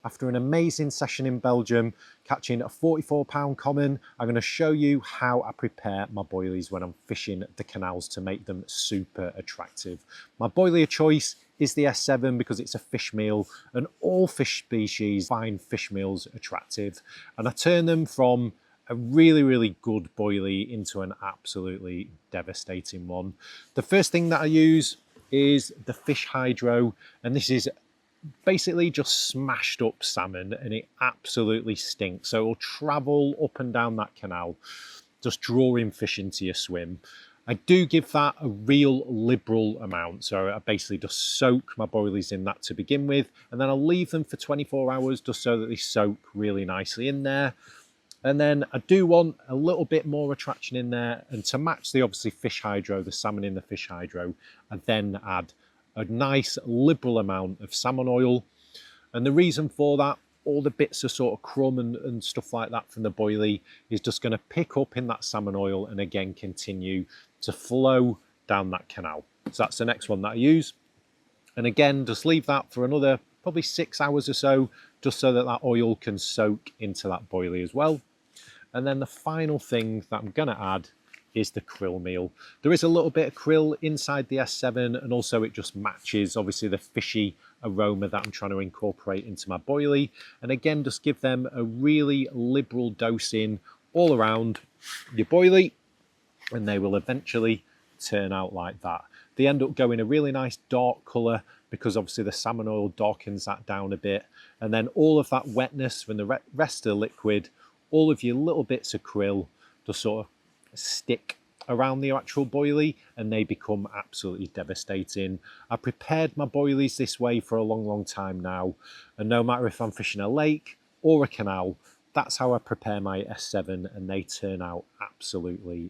After an amazing session in Belgium, catching a 44-pound common, I'm going to show you how I prepare my boilies when I'm fishing the canals to make them super attractive. My boilie of choice is the S7 because it's a fish meal, and all fish species find fish meals attractive. And I turn them from a really good boilie into an absolutely devastating one. The first thing that I use is the fish hydro, and this is basically just smashed up salmon, and it absolutely stinks. So it'll travel up and down that canal, just drawing fish into your swim. I do give that a real liberal amount. So I basically just soak my boilies in that to begin with, and then I'll leave them for 24 hours just so that they soak really nicely in there. And then I do want a little bit more attraction in there, and to match the obviously fish hydro, the salmon in the fish hydro, I then add a nice liberal amount of salmon oil. And the reason for that, all the bits of sort of crumb and stuff like that from the boilie is just going to pick up in that salmon oil and again continue to flow down that canal. So that's the next one that I use. And again, just leave that for another probably 6 hours or so, just so that that oil can soak into that boilie as well. And then the final thing that I'm going to add is the krill meal. There is a little bit of krill inside the S7, and also it just matches obviously the fishy aroma that I'm trying to incorporate into my boilie. And again, just give them a really liberal dosing all around your boilie, and they will eventually turn out like that. They end up going a really nice dark colour because obviously the salmon oil darkens that down a bit, and then all of that wetness from the rest of the liquid, all of your little bits of krill just sort of stick around the actual boilie, and they become absolutely devastating. I prepared my boilies this way for a long time now, and no matter if I'm fishing a lake or a canal, that's how I prepare my S7, and they turn out absolutely